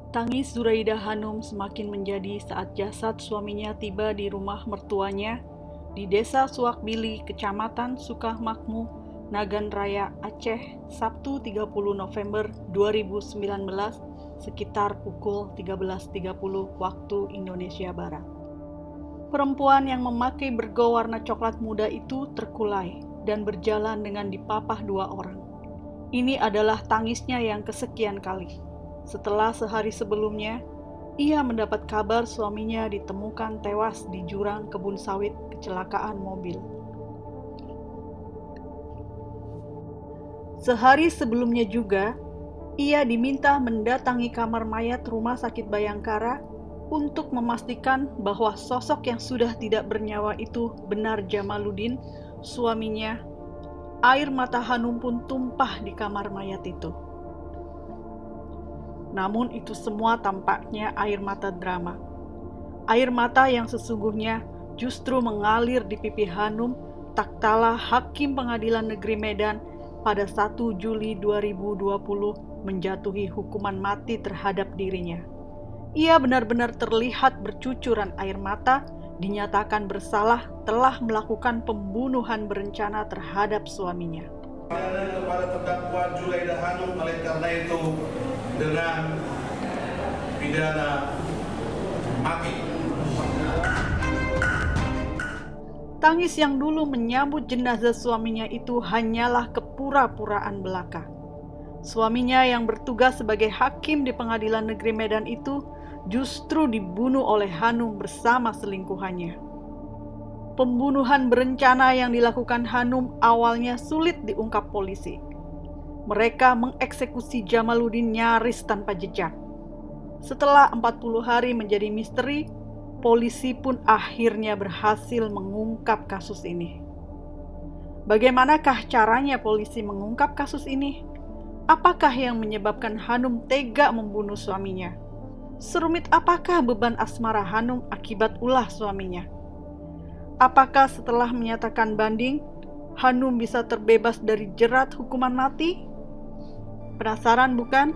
Tangis Zuraida Hanum semakin menjadi saat jasad suaminya tiba di rumah mertuanya di Desa Suakbili, Kecamatan Sukahmakmu, Nagan Raya, Aceh, Sabtu 30 November 2019 sekitar pukul 13.30 waktu Indonesia Barat. Perempuan yang memakai bergo warna coklat muda itu terkulai dan berjalan dengan dipapah 2 orang. Ini adalah tangisnya yang kesekian kali. Setelah sehari sebelumnya, ia mendapat kabar suaminya ditemukan tewas di jurang kebun sawit kecelakaan mobil. Sehari sebelumnya juga, ia diminta mendatangi kamar mayat Rumah Sakit Bayangkara untuk memastikan bahwa sosok yang sudah tidak bernyawa itu benar Jamaluddin, suaminya. Air mata Hanum pun tumpah di kamar mayat itu. Namun itu semua tampaknya air mata drama. Air mata yang sesungguhnya justru mengalir di pipi Hanum tak kalah Hakim Pengadilan Negeri Medan pada 1 Juli 2020 menjatuhi hukuman mati terhadap dirinya. Ia benar-benar terlihat bercucuran air mata, dinyatakan bersalah telah melakukan pembunuhan berencana terhadap suaminya. Kepada terdakwa Zuraida Hanum, oleh karena itu dengan pidana mati. Tangis yang dulu menyambut jenazah suaminya itu hanyalah kepura-puraan belaka. Suaminya yang bertugas sebagai hakim di Pengadilan Negeri Medan itu justru dibunuh oleh Hanum bersama selingkuhannya. Pembunuhan berencana yang dilakukan Hanum awalnya sulit diungkap polisi. Mereka mengeksekusi Jamaluddin nyaris tanpa jejak. Setelah 40 hari menjadi misteri, polisi pun akhirnya berhasil mengungkap kasus ini. Bagaimanakah caranya polisi mengungkap kasus ini? Apakah yang menyebabkan Hanum tega membunuh suaminya? Serumit apakah beban asmara Hanum akibat ulah suaminya? Apakah setelah menyatakan banding, Hanum bisa terbebas dari jerat hukuman mati? Penasaran bukan?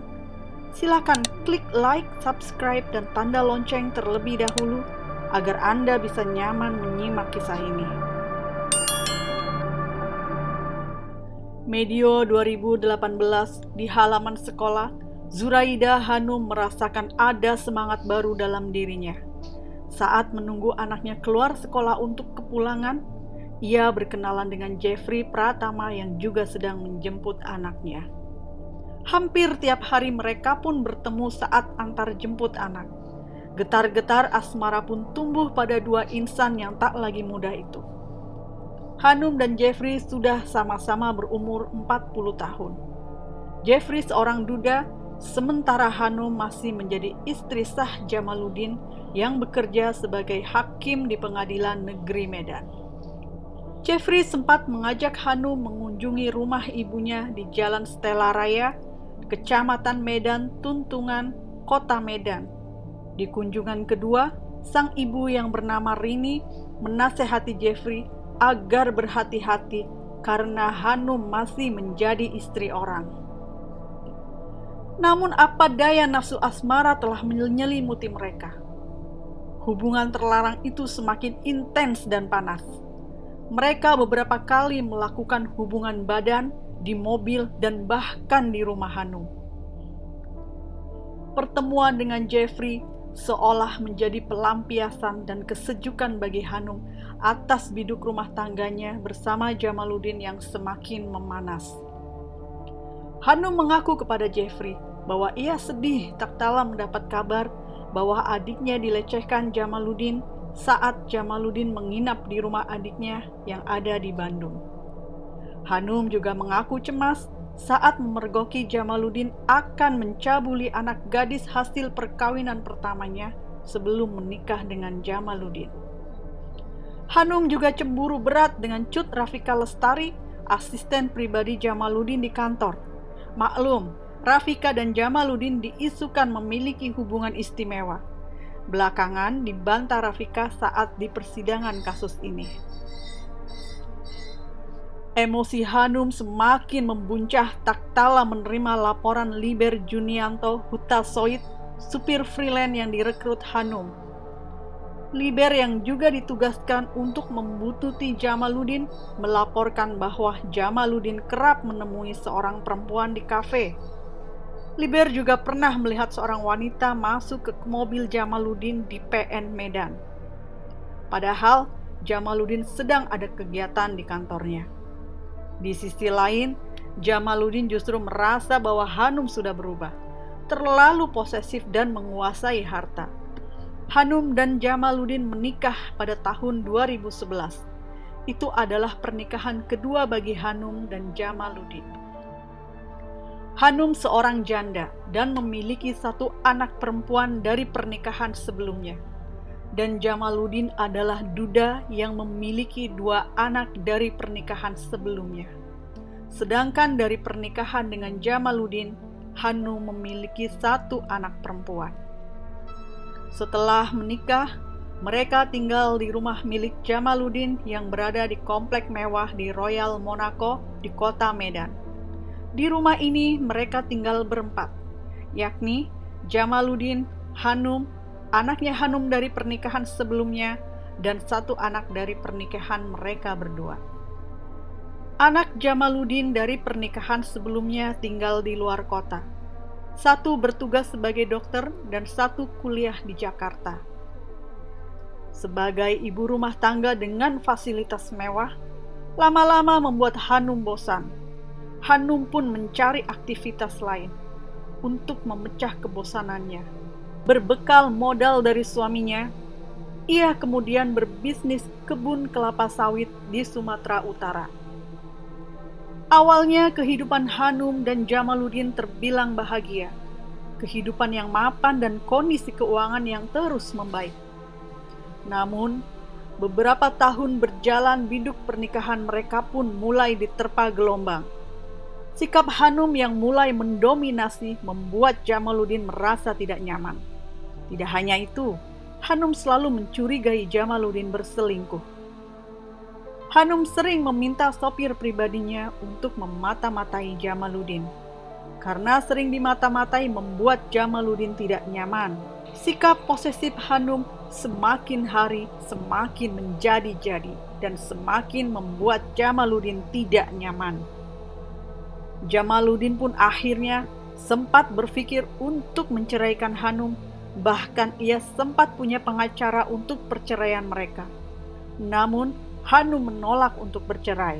Silakan klik like, subscribe, dan tanda lonceng terlebih dahulu agar Anda bisa nyaman menyimak kisah ini. Medio 2018, di halaman sekolah, Zuraida Hanum merasakan ada semangat baru dalam dirinya. Saat menunggu anaknya keluar sekolah untuk kepulangan, ia berkenalan dengan Jeffrey Pratama yang juga sedang menjemput anaknya. Hampir tiap hari mereka pun bertemu saat antar jemput anak. Getar-getar asmara pun tumbuh pada 2 insan yang tak lagi muda itu. Hanum dan Jeffrey sudah sama-sama berumur 40 tahun. Jeffrey seorang duda, sementara Hanum masih menjadi istri sah Jamaluddin yang bekerja sebagai hakim di Pengadilan Negeri Medan. Jeffrey sempat mengajak Hanum mengunjungi rumah ibunya di Jalan Stella Raya, Kecamatan Medan Tuntungan, Kota Medan. Di kunjungan kedua, sang ibu yang bernama Rini menasehati Jeffrey agar berhati-hati karena Hanum masih menjadi istri orang. Namun apa daya nafsu asmara telah menyelimuti mereka. Hubungan terlarang itu semakin intens dan panas. Mereka beberapa kali melakukan hubungan badan di mobil dan bahkan di rumah Hanum. Pertemuan dengan Jeffrey seolah menjadi pelampiasan dan kesejukan bagi Hanum atas biduk rumah tangganya bersama Jamaluddin yang semakin memanas. Hanum mengaku kepada Jeffrey bahwa ia sedih tak kala mendapat kabar bahwa adiknya dilecehkan Jamaluddin saat Jamaluddin menginap di rumah adiknya yang ada di Bandung. Hanum juga mengaku cemas saat memergoki Jamaluddin akan mencabuli anak gadis hasil perkawinan pertamanya sebelum menikah dengan Jamaluddin. Hanum juga cemburu berat dengan Cut Rafika Lestari, asisten pribadi Jamaluddin di kantor. Maklum, Rafika dan Jamaluddin diisukan memiliki hubungan istimewa. Belakangan dibantah Rafika saat di persidangan kasus ini. Emosi Hanum semakin membuncah tak kala menerima laporan Liber Junianto Hutasoit, supir freelance yang direkrut Hanum. Liber yang juga ditugaskan untuk membuntuti Jamaluddin melaporkan bahwa Jamaluddin kerap menemui seorang perempuan di kafe. Liber juga pernah melihat seorang wanita masuk ke mobil Jamaluddin di PN Medan. Padahal Jamaluddin sedang ada kegiatan di kantornya. Di sisi lain, Jamaluddin justru merasa bahwa Hanum sudah berubah, terlalu posesif dan menguasai harta. Hanum dan Jamaluddin menikah pada tahun 2011. Itu adalah pernikahan kedua bagi Hanum dan Jamaluddin. Hanum seorang janda dan memiliki satu anak perempuan dari pernikahan sebelumnya. Dan Jamaluddin adalah duda yang memiliki 2 anak dari pernikahan sebelumnya. Sedangkan dari pernikahan dengan Jamaluddin, Hanum memiliki 1 anak perempuan. Setelah menikah, mereka tinggal di rumah milik Jamaluddin yang berada di komplek mewah di Royal Monaco di kota Medan. Di rumah ini mereka tinggal berempat, yakni Jamaluddin, Hanum, anaknya Hanum dari pernikahan sebelumnya, dan 1 anak dari pernikahan mereka berdua. Anak Jamaluddin dari pernikahan sebelumnya tinggal di luar kota. 1 bertugas sebagai dokter dan 1 kuliah di Jakarta. Sebagai ibu rumah tangga dengan fasilitas mewah, lama-lama membuat Hanum bosan. Hanum pun mencari aktivitas lain untuk memecah kebosanannya. Berbekal modal dari suaminya, ia kemudian berbisnis kebun kelapa sawit di Sumatera Utara. Awalnya kehidupan Hanum dan Jamaluddin terbilang bahagia, kehidupan yang mapan dan kondisi keuangan yang terus membaik. Namun, beberapa tahun berjalan biduk pernikahan mereka pun mulai diterpa gelombang. Sikap Hanum yang mulai mendominasi membuat Jamaluddin merasa tidak nyaman. Tidak hanya itu, Hanum selalu mencurigai Jamaluddin berselingkuh. Hanum sering meminta sopir pribadinya untuk memata-matai Jamaluddin. Karena sering dimata-matai membuat Jamaluddin tidak nyaman. Sikap posesif Hanum semakin hari semakin menjadi-jadi dan semakin membuat Jamaluddin tidak nyaman. Jamaluddin pun akhirnya sempat berpikir untuk menceraikan Hanum. Bahkan ia sempat punya pengacara untuk perceraian mereka. Namun, Hanum menolak untuk bercerai.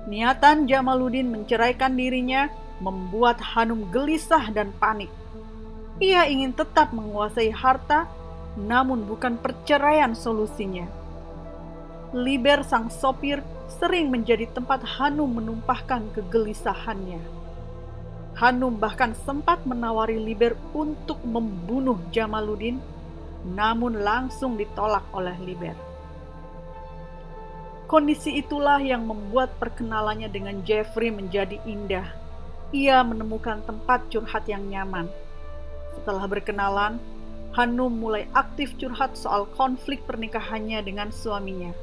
Niatan Jamaluddin menceraikan dirinya membuat Hanum gelisah dan panik. Ia ingin tetap menguasai harta, namun bukan perceraian solusinya. Liber sang sopir sering menjadi tempat Hanum menumpahkan kegelisahannya. Hanum bahkan sempat menawari Liber untuk membunuh Jamaluddin, namun langsung ditolak oleh Liber. Kondisi itulah yang membuat perkenalannya dengan Jeffrey menjadi indah. Ia menemukan tempat curhat yang nyaman. Setelah berkenalan, Hanum mulai aktif curhat soal konflik pernikahannya dengan suaminya.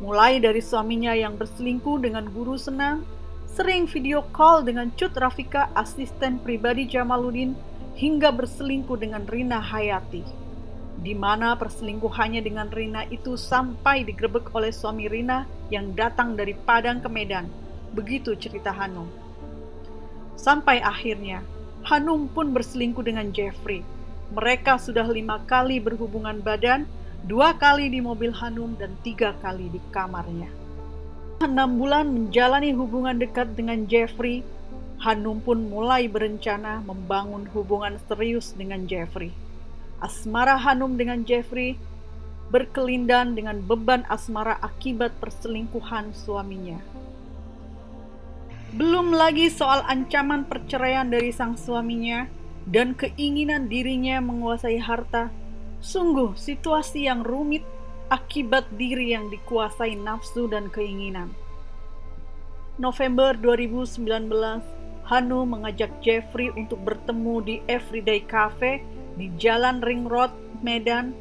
Mulai dari suaminya yang berselingkuh dengan guru senam, sering video call dengan Cut Rafika, asisten pribadi Jamaluddin, hingga berselingkuh dengan Rina Hayati, di mana perselingkuhannya dengan Rina itu sampai digerebek oleh suami Rina yang datang dari Padang ke Medan. Begitu cerita Hanum. Sampai akhirnya, Hanum pun berselingkuh dengan Jeffrey. Mereka sudah 5 kali berhubungan badan, 2 kali di mobil Hanum dan 3 kali di kamarnya. 6 bulan menjalani hubungan dekat dengan Jeffrey, Hanum pun mulai berencana membangun hubungan serius dengan Jeffrey. Asmara Hanum dengan Jeffrey berkelindan dengan beban asmara akibat perselingkuhan suaminya. Belum lagi soal ancaman perceraian dari sang suaminya dan keinginan dirinya menguasai harta. Sungguh situasi yang rumit akibat diri yang dikuasai nafsu dan keinginan. November 2019, Hanum mengajak Jeffrey untuk bertemu di Everyday Cafe di Jalan Ring Road, Medan.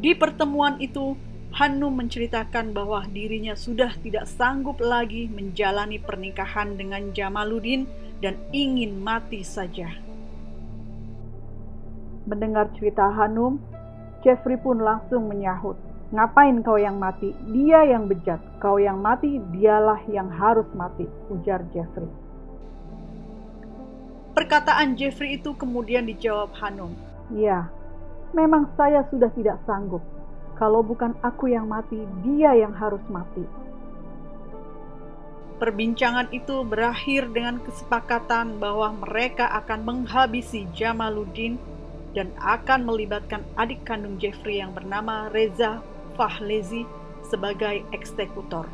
Di pertemuan itu, Hanum menceritakan bahwa dirinya sudah tidak sanggup lagi menjalani pernikahan dengan Jamaluddin dan ingin mati saja. Mendengar cerita Hanum, Jeffrey pun langsung menyahut, "Ngapain kau yang mati? Dia yang bejat. Kau yang mati, dialah yang harus mati," ujar Jeffrey. Perkataan Jeffrey itu kemudian dijawab Hanum, "Ya, memang saya sudah tidak sanggup. Kalau bukan aku yang mati, dia yang harus mati." Perbincangan itu berakhir dengan kesepakatan bahwa mereka akan menghabisi Jamaluddin dan akan melibatkan adik kandung Jeffrey yang bernama Reza Fahlezi sebagai eksekutor.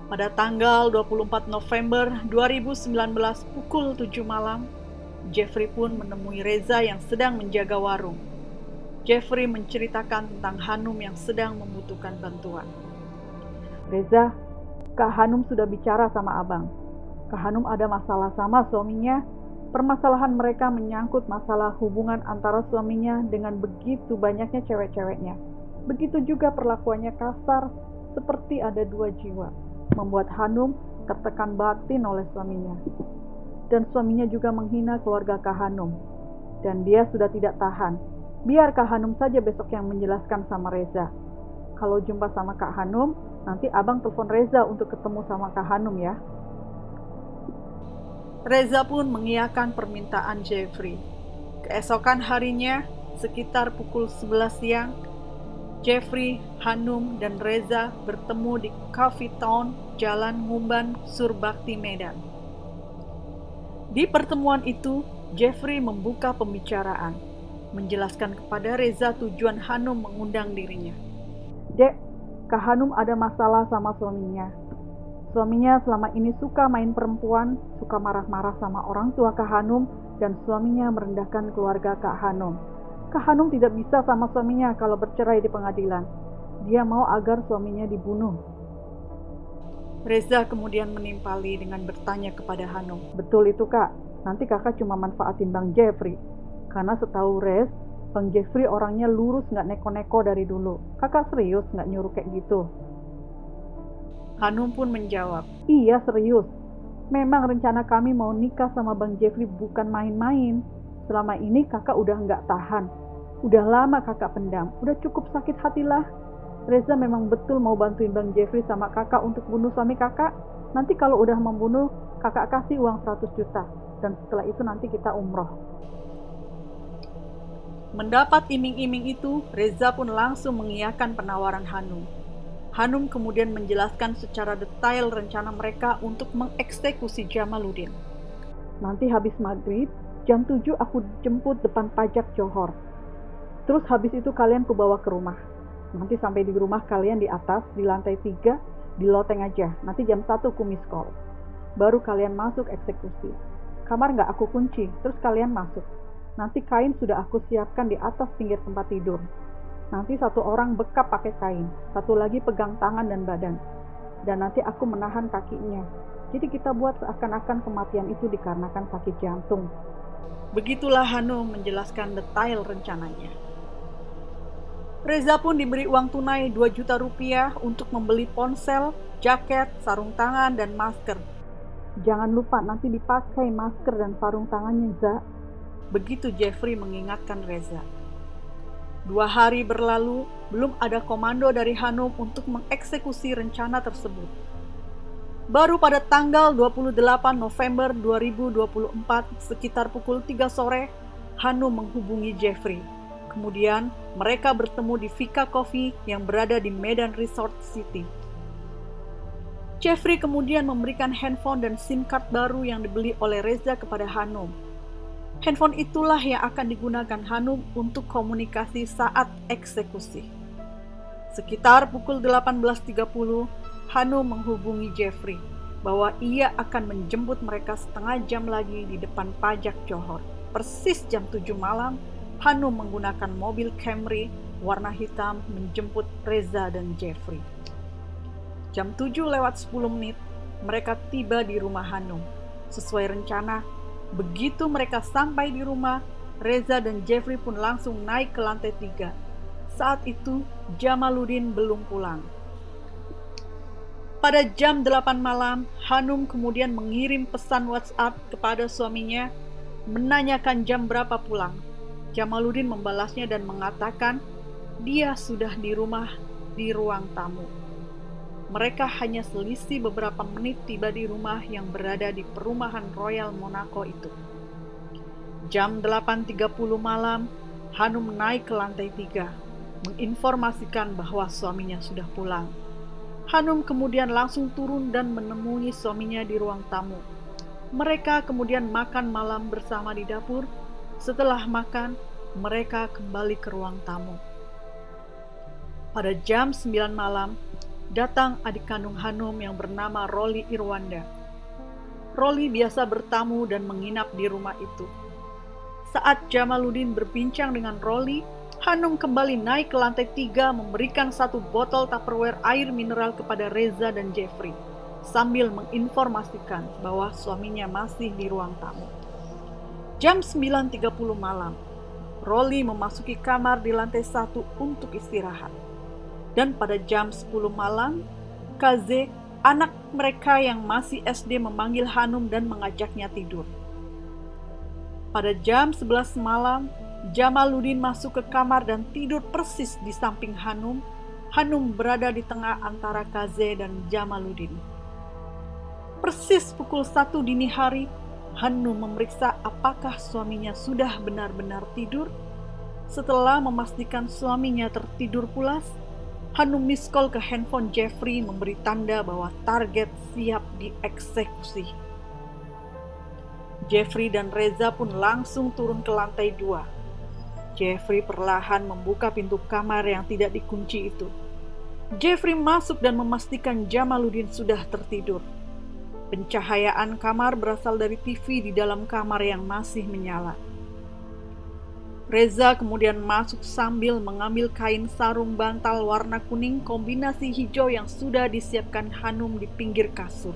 Pada tanggal 24 November 2019 pukul 7 malam, Jeffrey pun menemui Reza yang sedang menjaga warung. Jeffrey menceritakan tentang Hanum yang sedang membutuhkan bantuan. "Reza, Kak Hanum sudah bicara sama abang. Kak Hanum ada masalah sama suaminya. Permasalahan mereka menyangkut masalah hubungan antara suaminya dengan begitu banyaknya cewek-ceweknya. Begitu juga perlakuannya kasar, seperti ada dua jiwa, membuat Hanum tertekan batin oleh suaminya. Dan suaminya juga menghina keluarga Kak Hanum. Dan dia sudah tidak tahan. Biar Kak Hanum saja besok yang menjelaskan sama Reza. Kalau jumpa sama Kak Hanum, nanti abang telepon Reza untuk ketemu sama Kak Hanum ya." Reza pun mengiyakan permintaan Jeffrey. Keesokan harinya, sekitar pukul 11 siang, Jeffrey, Hanum, dan Reza bertemu di Coffee Town, Jalan Ngumban, Surbakti, Medan. Di pertemuan itu, Jeffrey membuka pembicaraan, menjelaskan kepada Reza tujuan Hanum mengundang dirinya. "Dek, Kak Hanum ada masalah sama suaminya. Suaminya selama ini suka main perempuan, suka marah-marah sama orang tua Kak Hanum, dan suaminya merendahkan keluarga Kak Hanum. Kak Hanum tidak bisa sama suaminya kalau bercerai di pengadilan. Dia mau agar suaminya dibunuh." Reza kemudian menimpali dengan bertanya kepada Hanum, "Betul itu Kak, nanti kakak cuma manfaatin Bang Jeffrey. Karena setahu Rez, Bang Jeffrey orangnya lurus gak neko-neko dari dulu. Kakak serius gak nyuruh kayak gitu?" Hanum pun menjawab, "Iya serius. Memang rencana kami mau nikah sama Bang Jeffrey bukan main-main. Selama ini kakak udah gak tahan. Udah lama kakak pendam. Udah cukup sakit hatilah. Reza memang betul mau bantuin Bang Jeffrey sama kakak untuk bunuh suami kakak. Nanti kalau udah membunuh, kakak kasih uang 100 juta. Dan setelah itu nanti kita umroh." Mendapat iming-iming itu, Reza pun langsung mengiyakan penawaran Hanum. Hanum kemudian menjelaskan secara detail rencana mereka untuk mengeksekusi Jamaluddin. "Nanti habis maghrib, jam 7 aku jemput depan pajak Johor. Terus habis itu kalian kubawa ke rumah. Nanti sampai di rumah kalian di atas, di lantai 3, di loteng aja. Nanti jam 1 ku miss call. Baru kalian masuk eksekusi. Kamar nggak aku kunci, terus kalian masuk. Nanti kain sudah aku siapkan di atas pinggir tempat tidur. Nanti satu orang bekap pakai kain, satu lagi pegang tangan dan badan. Dan nanti aku menahan kakinya. Jadi kita buat seakan-akan kematian itu dikarenakan sakit jantung." Begitulah Hanum menjelaskan detail rencananya. Reza pun diberi uang tunai 2 juta rupiah untuk membeli ponsel, jaket, sarung tangan, dan masker. "Jangan lupa nanti dipakai masker dan sarung tangannya, Za." Begitu Jeffrey mengingatkan Reza. 2 hari berlalu, belum ada komando dari Hanum untuk mengeksekusi rencana tersebut. Baru pada tanggal 28 November 2024, sekitar pukul 3 sore, Hanum menghubungi Jeffrey. Kemudian, mereka bertemu di Vika Coffee yang berada di Medan Resort City. Jeffrey kemudian memberikan handphone dan SIM card baru yang dibeli oleh Reza kepada Hanum. Handphone itulah yang akan digunakan Hanum untuk komunikasi saat eksekusi. Sekitar pukul 18.30, Hanum menghubungi Jeffrey bahwa ia akan menjemput mereka setengah jam lagi di depan pajak Johor. Persis jam 7 malam, Hanum menggunakan mobil Camry warna hitam menjemput Reza dan Jeffrey. Jam 7:10 mereka tiba di rumah Hanum. Sesuai rencana, begitu mereka sampai di rumah, Reza dan Jeffrey pun langsung naik ke lantai 3. Saat itu, Jamaluddin belum pulang. Pada jam 8 malam, Hanum kemudian mengirim pesan WhatsApp kepada suaminya menanyakan jam berapa pulang. Jamaluddin membalasnya dan mengatakan dia sudah di rumah di ruang tamu. Mereka hanya selisih beberapa menit tiba di rumah yang berada di perumahan Royal Monaco itu. Jam 8.30 malam, Hanum naik ke lantai 3, menginformasikan bahwa suaminya sudah pulang. Hanum kemudian langsung turun dan menemui suaminya di ruang tamu. Mereka kemudian makan malam bersama di dapur. Setelah makan, mereka kembali ke ruang tamu. Pada jam 9 malam, datang adik kandung Hanum yang bernama Rolly Irwanda. Rolly biasa bertamu dan menginap di rumah itu. Saat Jamaluddin berbincang dengan Rolly, Hanum kembali naik ke lantai 3 memberikan 1 botol Tupperware air mineral kepada Reza dan Jeffrey, sambil menginformasikan bahwa suaminya masih di ruang tamu. Jam 9.30 malam, Rolly memasuki kamar di lantai 1 untuk istirahat. Dan pada jam 10 malam, Kaze, anak mereka yang masih SD, memanggil Hanum dan mengajaknya tidur. Pada jam 11 malam, Jamaluddin masuk ke kamar dan tidur persis di samping Hanum. Hanum berada di tengah antara Kaze dan Jamaluddin. Persis pukul 1 dini hari, Hanum memeriksa apakah suaminya sudah benar-benar tidur. Setelah memastikan suaminya tertidur pulas, Hanum miss call ke handphone Jeffrey memberi tanda bahwa target siap dieksekusi. Jeffrey dan Reza pun langsung turun ke lantai 2. Jeffrey perlahan membuka pintu kamar yang tidak dikunci itu. Jeffrey masuk dan memastikan Jamaluddin sudah tertidur. Pencahayaan kamar berasal dari TV di dalam kamar yang masih menyala. Reza kemudian masuk sambil mengambil kain sarung bantal warna kuning kombinasi hijau yang sudah disiapkan Hanum di pinggir kasur.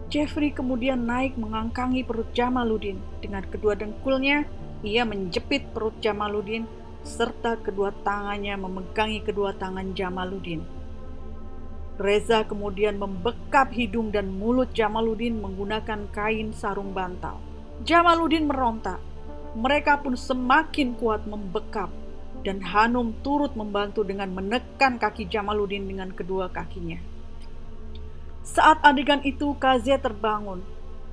Jeffrey kemudian naik mengangkangi perut Jamaluddin. Dengan kedua dengkulnya, ia menjepit perut Jamaluddin serta kedua tangannya memegangi kedua tangan Jamaluddin. Reza kemudian membekap hidung dan mulut Jamaluddin menggunakan kain sarung bantal. Jamaluddin meronta. Mereka pun semakin kuat membekap dan Hanum turut membantu dengan menekan kaki Jamaluddin dengan kedua kakinya. Saat adegan itu, Kaze terbangun.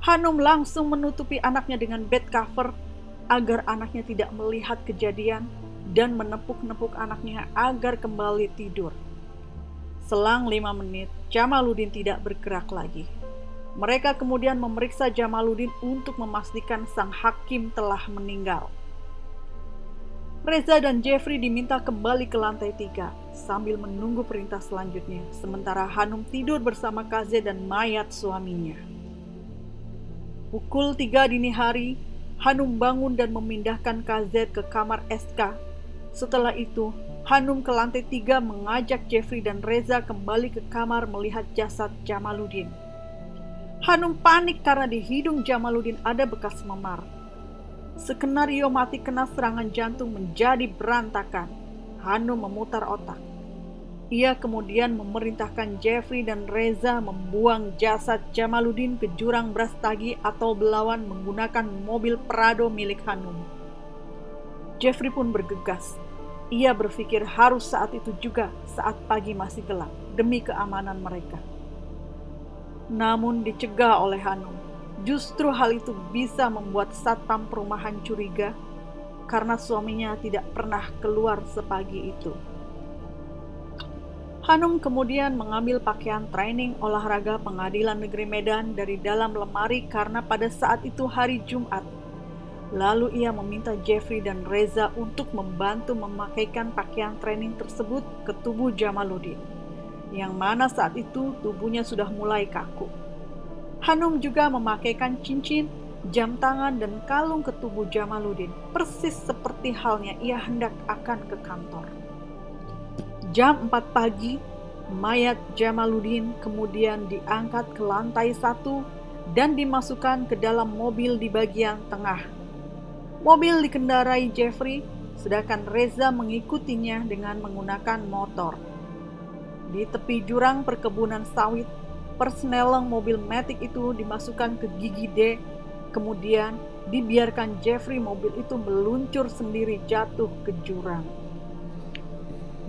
Hanum langsung menutupi anaknya dengan bed cover agar anaknya tidak melihat kejadian dan menepuk-nepuk anaknya agar kembali tidur. Selang 5 menit, Jamaluddin tidak bergerak lagi. Mereka kemudian memeriksa Jamaluddin untuk memastikan sang hakim telah meninggal. Reza dan Jeffrey diminta kembali ke lantai 3 sambil menunggu perintah selanjutnya, sementara Hanum tidur bersama Kaze dan mayat suaminya. Pukul 3 dini hari, Hanum bangun dan memindahkan Kaze ke kamar SK. Setelah itu, Hanum ke lantai 3 mengajak Jeffrey dan Reza kembali ke kamar melihat jasad Jamaluddin. Hanum panik karena di hidung Jamaluddin ada bekas memar. Skenario mati kena serangan jantung menjadi berantakan. Hanum memutar otak. Ia kemudian memerintahkan Jeffrey dan Reza membuang jasad Jamaluddin ke jurang Brastagi atau Belawan menggunakan mobil Prado milik Hanum. Jeffrey pun bergegas. Ia berpikir harus saat itu juga, saat pagi masih gelap, demi keamanan mereka. Namun dicegah oleh Hanum. Justru hal itu bisa membuat satpam perumahan curiga karena suaminya tidak pernah keluar sepagi itu. Hanum kemudian mengambil pakaian training olahraga Pengadilan Negeri Medan dari dalam lemari karena pada saat itu hari Jumat. Lalu ia meminta Jeffrey dan Reza untuk membantu memakaikan pakaian training tersebut ke tubuh Jamaluddin, yang mana saat itu tubuhnya sudah mulai kaku. Hanum juga memakaikan cincin jam tangan dan kalung ke tubuh Jamaluddin, persis seperti halnya ia hendak akan ke kantor. Jam 4 pagi, mayat Jamaluddin kemudian diangkat ke lantai 1 dan dimasukkan ke dalam mobil di bagian tengah. Mobil dikendarai Jeffrey, sedangkan Reza mengikutinya dengan menggunakan motor. Di tepi jurang perkebunan sawit, persneleng mobil Matic itu dimasukkan ke gigi D, kemudian dibiarkan Jeffrey mobil itu meluncur sendiri jatuh ke jurang.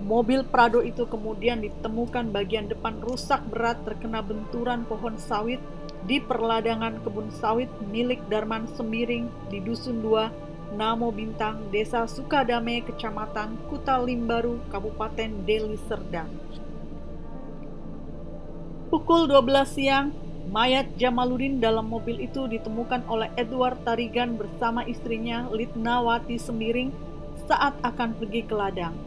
Mobil Prado itu kemudian ditemukan bagian depan rusak berat terkena benturan pohon sawit di perladangan kebun sawit milik Darman Sembiring di Dusun 2, Namo Bintang, Desa Sukadame, Kecamatan Kuta Limbaru, Kabupaten Deli Serdang. Pukul 12 siang, mayat Jamaluddin dalam mobil itu ditemukan oleh Edward Tarigan bersama istrinya Litnawati Sembiring saat akan pergi ke ladang.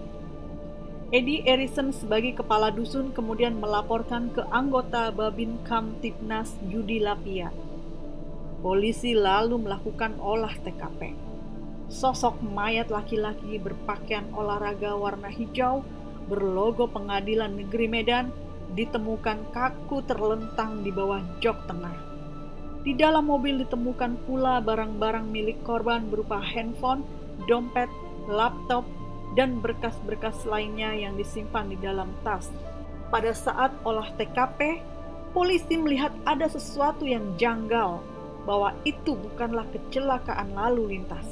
Eddie Erison sebagai kepala dusun kemudian melaporkan ke anggota Babin Kamtibnas Yudi Lapia. Polisi lalu melakukan olah TKP. Sosok mayat laki-laki berpakaian olahraga warna hijau berlogo Pengadilan Negeri Medan ditemukan kaku terlentang di bawah jok tengah. Di dalam mobil ditemukan pula barang-barang milik korban berupa handphone, dompet, laptop, dan berkas-berkas lainnya yang disimpan di dalam tas. Pada saat olah TKP, polisi melihat ada sesuatu yang janggal, bahwa itu bukanlah kecelakaan lalu lintas.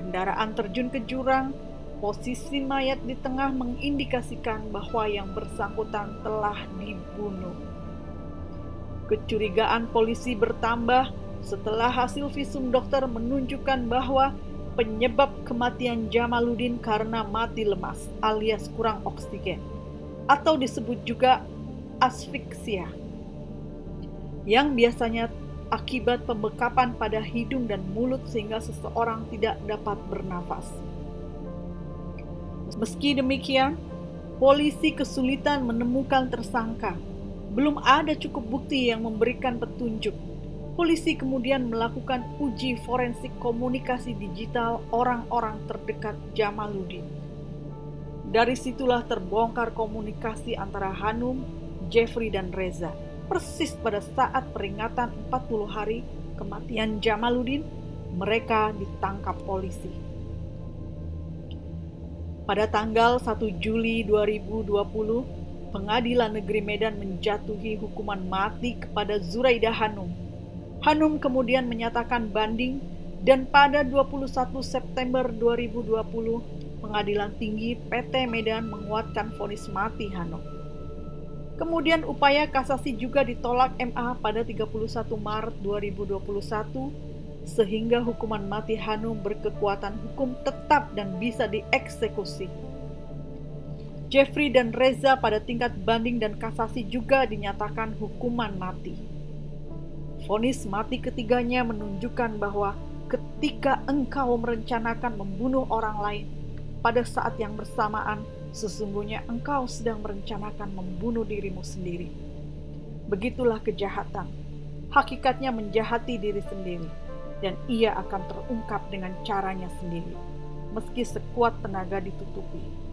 Kendaraan terjun ke jurang, posisi mayat di tengah mengindikasikan bahwa yang bersangkutan telah dibunuh. Kecurigaan polisi bertambah setelah hasil visum dokter menunjukkan bahwa penyebab kematian Jamaluddin karena mati lemas alias kurang oksigen, atau disebut juga asfiksia, yang biasanya akibat pembekapan pada hidung dan mulut sehingga seseorang tidak dapat bernafas. Meski demikian, polisi kesulitan menemukan tersangka. Belum ada cukup bukti yang memberikan petunjuk. Polisi kemudian melakukan uji forensik komunikasi digital orang-orang terdekat Jamaluddin. Dari situlah terbongkar komunikasi antara Hanum, Jeffrey, dan Reza. Persis pada saat peringatan 40 hari kematian Jamaluddin, mereka ditangkap polisi. Pada tanggal 1 Juli 2020, Pengadilan Negeri Medan menjatuhi hukuman mati kepada Zuraidah Hanum. Hanum kemudian menyatakan banding dan pada 21 September 2020, Pengadilan Tinggi PT Medan menguatkan vonis mati Hanum. Kemudian upaya kasasi juga ditolak MA pada 31 Maret 2021, sehingga hukuman mati Hanum berkekuatan hukum tetap dan bisa dieksekusi. Jeffrey dan Reza pada tingkat banding dan kasasi juga dinyatakan hukuman mati. Vonis mati ketiganya menunjukkan bahwa ketika engkau merencanakan membunuh orang lain, pada saat yang bersamaan sesungguhnya engkau sedang merencanakan membunuh dirimu sendiri. Begitulah kejahatan. Hakikatnya menjahati diri sendiri, dan ia akan terungkap dengan caranya sendiri, meski sekuat tenaga ditutupi.